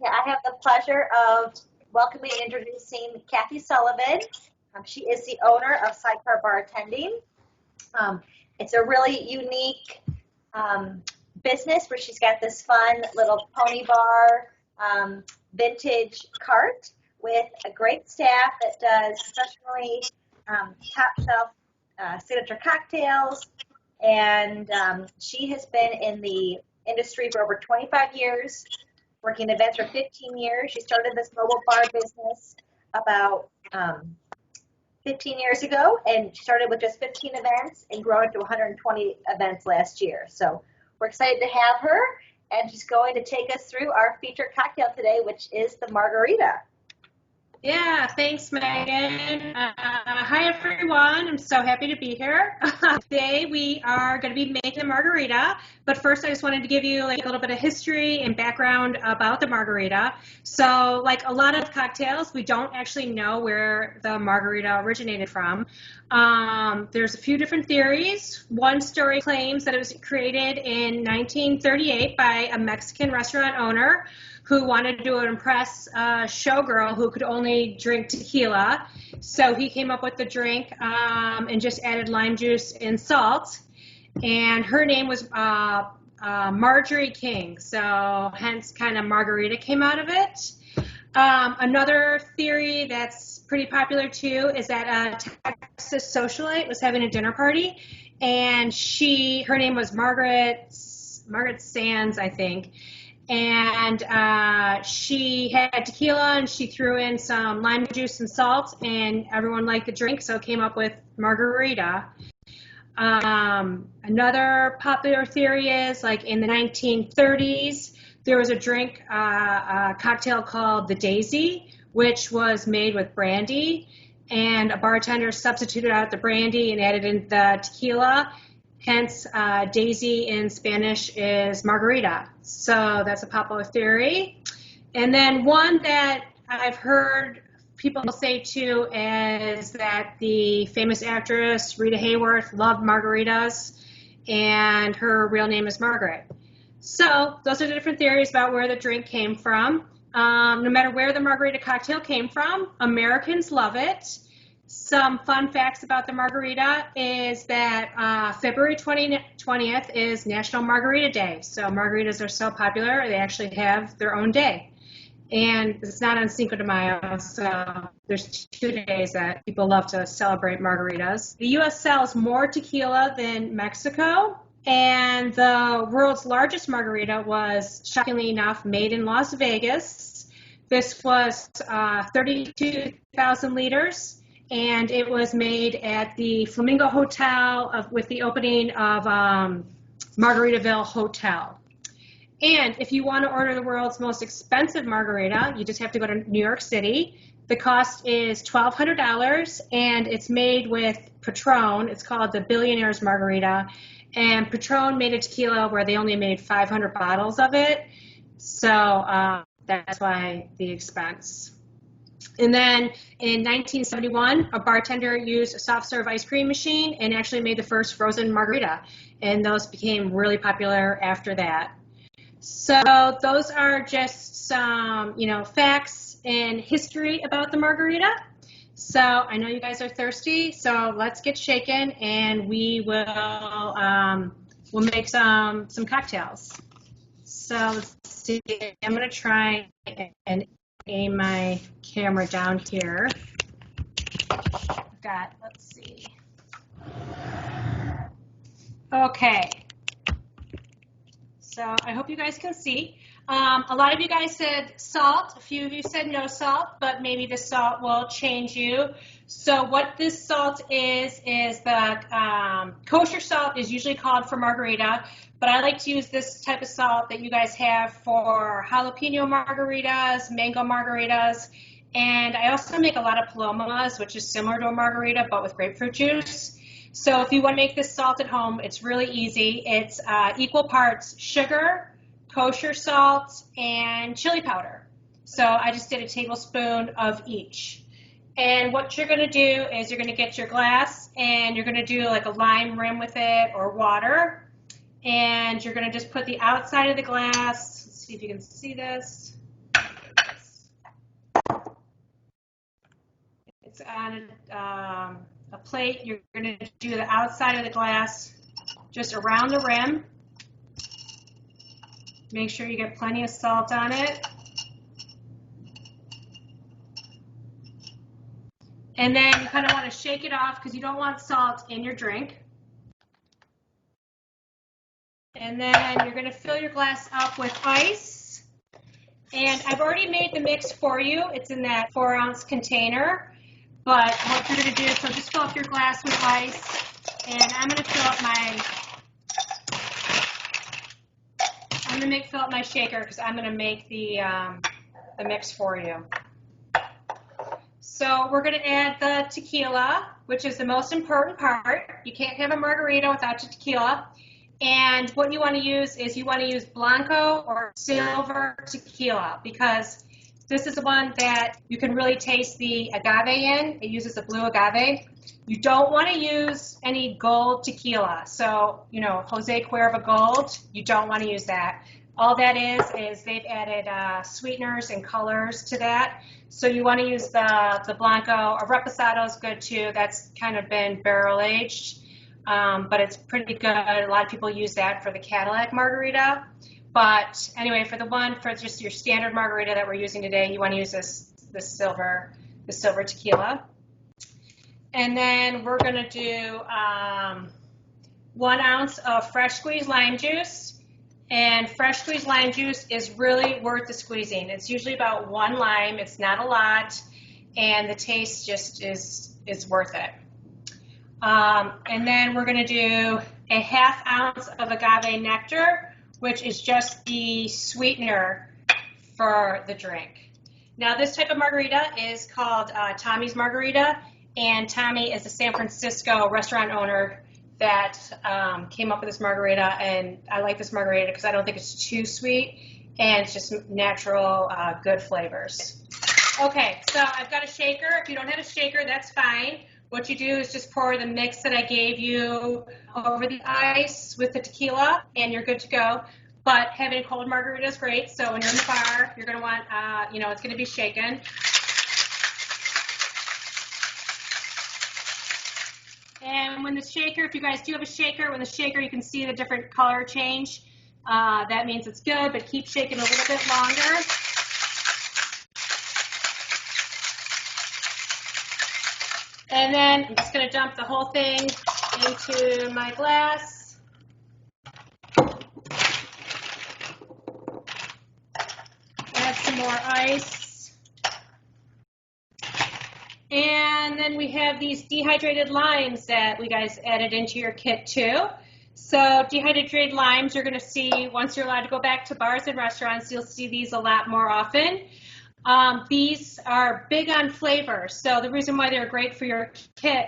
Yeah, I have the pleasure of welcoming and introducing Kathy Sullivan. She is the owner of Sidecar Bartending. Um, it's a really unique um, business where she's got this fun little pony bar vintage cart with a great staff that does professionally top shelf signature cocktails. And she has been in the industry for over 25 years, working events for 15 years. She started this mobile bar business about 15 years ago, and she started with just 15 events and grown to 120 events last year. So we're excited to have her, and she's going to take us through our featured cocktail today, which is the Margarita. Yeah, thanks, Megan. Hi, everyone. I'm so happy to be here. Today we are going to be making a margarita, but first I just wanted to give you a little bit of history and background about the margarita. So like a lot of cocktails, we don't actually know where the margarita originated from. There's a few different theories. One story claims that it was created in 1938 by a Mexican restaurant owner who wanted to impress a showgirl who could only drink tequila. So he came up with the drink and just added lime juice and salt. And her name was Marjorie King, so hence kind of Margarita came out of it. Another theory that's pretty popular too is that a Texas socialite was having a dinner party, and her name was Margaret Sands, I think. And she had tequila and she threw in some lime juice and salt, and everyone liked the drink, so came up with Margarita. Another popular theory is like in the 1930s, there was a drink, a cocktail called the Daisy, which was made with brandy, and a bartender substituted out the brandy and added in the tequila. Hence, Daisy in Spanish is Margarita. So that's a popular theory. And then one that I've heard people say too is that the famous actress Rita Hayworth loved margaritas, and her real name is Margaret. So those are the different theories about where the drink came from. No matter where the margarita cocktail came from, Americans love it. Some fun facts about the margarita is that February 20th is National Margarita Day. So margaritas are so popular, they actually have their own day. And it's not on Cinco de Mayo, so there's 2 days that people love to celebrate margaritas. The U.S. sells more tequila than Mexico, and the world's largest margarita was, shockingly enough, made in Las Vegas. This was 32,000 liters. And it was made at the Flamingo Hotel with the opening of Margaritaville Hotel. And if you want to order the world's most expensive margarita, you just have to go to New York City. The cost is $1,200, and it's made with Patron. It's called the Billionaire's Margarita. And Patron made a tequila where they only made 500 bottles of it. So that's why the expense. And then in 1971, a bartender used a soft serve ice cream machine and actually made the first frozen margarita. And those became really popular after that. So those are just some, facts and history about the margarita. So I know you guys are thirsty, so let's get shaken and we'll make some cocktails. So let's see, I'm going to try and aim my camera down here. Let's see. Okay. So I hope you guys can see. A lot of you guys said salt. A few of you said no salt, but maybe the salt will change you. So what this salt is the kosher salt is usually called for margarita, but I like to use this type of salt that you guys have for jalapeno margaritas, mango margaritas, and I also make a lot of palomas, which is similar to a margarita, but with grapefruit juice. So if you want to make this salt at home, it's really easy. It's equal parts sugar, kosher salt, and chili powder. So I just did a tablespoon of each. And what you're going to do is you're going to get your glass and you're going to do like a lime rim with it or water. And you're going to just put the outside of the glass. Let's see if you can see this. It's on a plate. You're going to do the outside of the glass just around the rim. Make sure you get plenty of salt on it. And then you kind of want to shake it off because you don't want salt in your drink. And then you're going to fill your glass up with ice. And I've already made the mix for you. It's in that 4-ounce container. But what you're going to do, so just fill up your glass with ice. And I'm going to fill up my shaker because I'm going to make the mix for you. So we're going to add the tequila, which is the most important part. You can't have a margarita without your tequila. And what you want to use is you want to use blanco or silver tequila because this is the one that you can really taste the agave in. It uses the blue agave. You don't want to use any gold tequila. So, you know, Jose Cuervo Gold, you don't want to use that. All that is they've added sweeteners and colors to that. So you want to use the blanco. A reposado is good too. That's kind of been barrel aged. But it's pretty good. A lot of people use that for the Cadillac margarita. But anyway, for just your standard margarita that we're using today, you want to use this silver tequila. And then we're going to do 1 ounce of fresh squeezed lime juice. And fresh squeezed lime juice is really worth the squeezing. It's usually about 1 lime. It's not a lot. And the taste just is worth it. And then we're going to do a 1/2 ounce of agave nectar, which is just the sweetener for the drink. Now, this type of margarita is called Tommy's Margarita, and Tommy is a San Francisco restaurant owner that came up with this margarita, and I like this margarita because I don't think it's too sweet, and it's just natural, good flavors. Okay, so I've got a shaker. If you don't have a shaker, that's fine. What you do is just pour the mix that I gave you over the ice with the tequila, and you're good to go. But having a cold margarita is great. So when you're in the bar, you're going to want, it's going to be shaken. And when the shaker, if you guys do have a shaker, when the shaker, you can see the different color change. That means it's good, but keep shaking a little bit longer. And then I'm just going to dump the whole thing into my glass. Add some more ice. And then we have these dehydrated limes that we guys added into your kit too. So dehydrated limes you're going to see once you're allowed to go back to bars and restaurants, you'll see these a lot more often. These are big on flavor, so the reason why they're great for your kit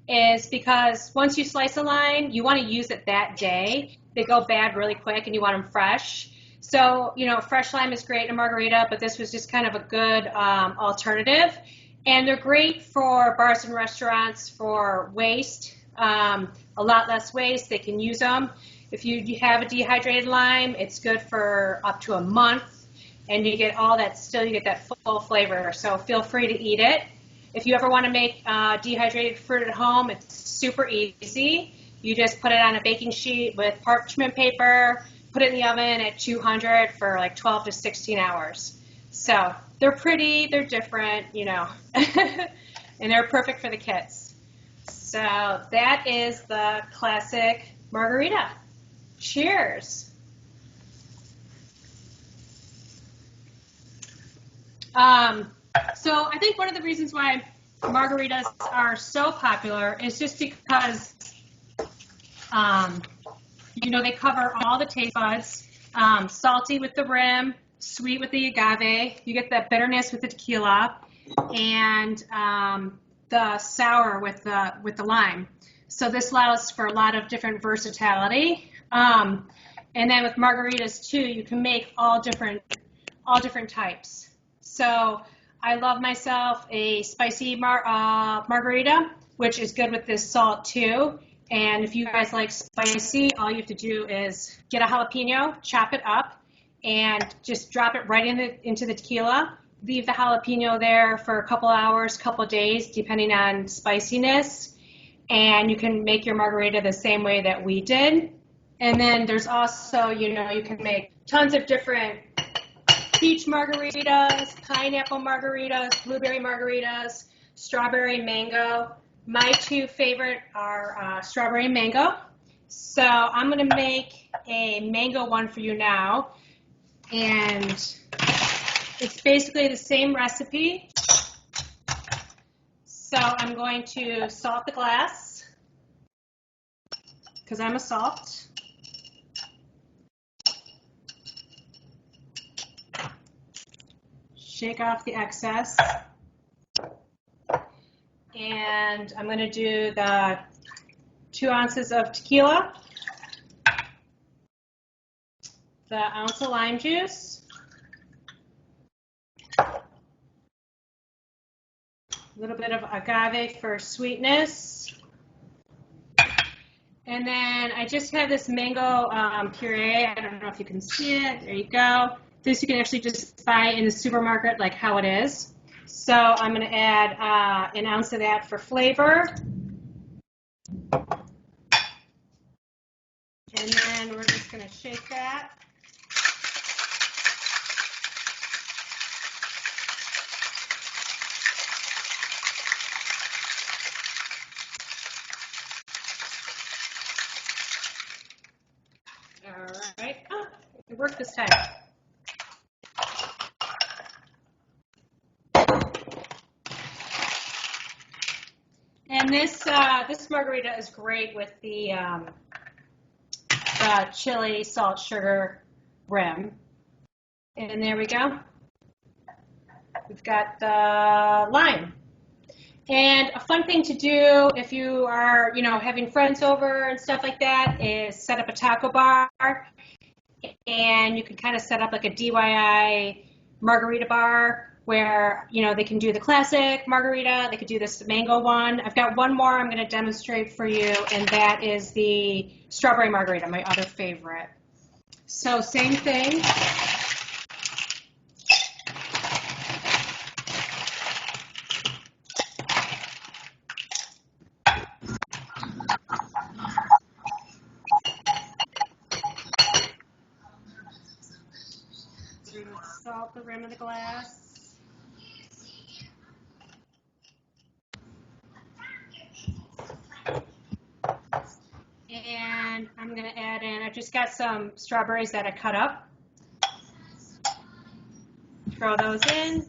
is because once you slice a lime, you want to use it that day. They go bad really quick and you want them fresh. So, you know, fresh lime is great in a margarita, but this was just kind of a good alternative. And they're great for bars and restaurants for waste, a lot less waste. They can use them. If you have a dehydrated lime, it's good for up to a month. And you get all that, you get that full flavor. So feel free to eat it. If you ever want to make dehydrated fruit at home, it's super easy. You just put it on a baking sheet with parchment paper, put it in the oven at 200 for like 12 to 16 hours. So they're pretty, they're different, you know, and they're perfect for the kids. So that is the classic margarita. Cheers. So I think one of the reasons why margaritas are so popular is just because, they cover all the taste buds, salty with the rim, sweet with the agave, you get that bitterness with the tequila, and the sour with the lime. So this allows for a lot of different versatility. And then with margaritas too, you can make all different types. So I love myself a spicy margarita, which is good with this salt too. And if you guys like spicy, all you have to do is get a jalapeno, chop it up, and just drop it right into the tequila. leave the jalapeno there for a couple hours, couple days, depending on spiciness. And you can make your margarita the same way that we did. And then there's also, you can make tons of different peach margaritas, pineapple margaritas, blueberry margaritas, strawberry and mango. My two favorite are strawberry and mango. So I'm going to make a mango one for you now. And it's basically the same recipe. So I'm going to salt the glass because I'm a salt. Shake off the excess. And I'm going to do the 2 ounces of tequila, the ounce of lime juice, a little bit of agave for sweetness, and then I just have this mango puree. I don't know if you can see it. There you go. This you can actually just buy in the supermarket like how it is. So I'm going to add an ounce of that for flavor. And then we're just going to shake that. All right. Oh, it worked this time. And this margarita is great with the chili, salt, sugar rim. And there we go. We've got the lime. And a fun thing to do if you are, having friends over and stuff like that is set up a taco bar. And you can kind of set up like a DIY margarita bar where, they can do the classic margarita. They could do this mango one. I've got one more I'm going to demonstrate for you, and that is the strawberry margarita, my other favorite. So same thing. Salt the rim of the glass. And I'm going to add in, I just got some strawberries that I cut up. Throw those in.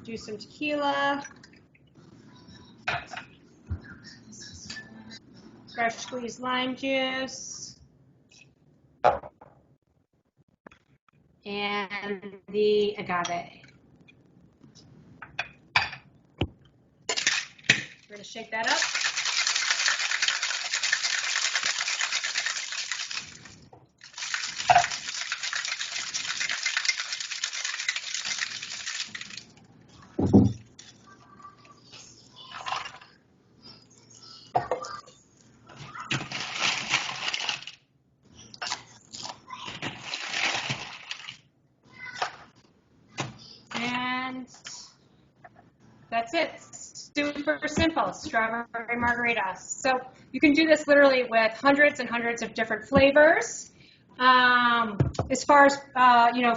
Do some tequila. Fresh squeezed lime juice. And the agave. We're going to shake that up. And that's it. Super simple, strawberry margarita. So you can do this literally with hundreds and hundreds of different flavors. As far as,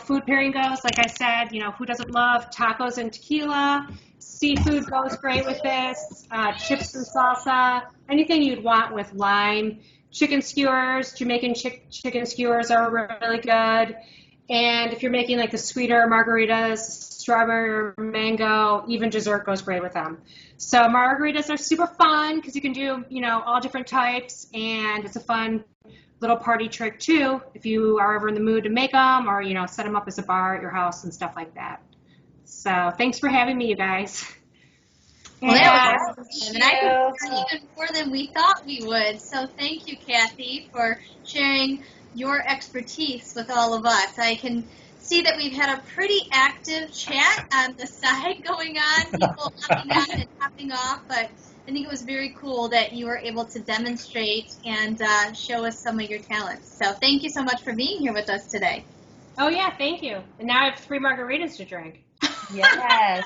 food pairing goes, like I said, who doesn't love tacos and tequila? Seafood goes great with this. Chips and salsa, anything you'd want with lime. Chicken skewers, Jamaican chicken skewers are really good. And if you're making like the sweeter margaritas, strawberry or mango, even dessert goes great with them. So margaritas are super fun because you can do, all different types, and it's a fun little party trick too if you are ever in the mood to make them or, set them up as a bar at your house and stuff like that. So thanks for having me, you guys. Well, that was awesome. And I think we're even more than we thought we would. So thank you, Kathy, for sharing your expertise with all of us. I can see that we've had a pretty active chat on the side going on, people hopping on and hopping off, but I think it was very cool that you were able to demonstrate and show us some of your talents. So thank you so much for being here with us today. Oh, yeah, thank you. And now I have 3 margaritas to drink. Yes.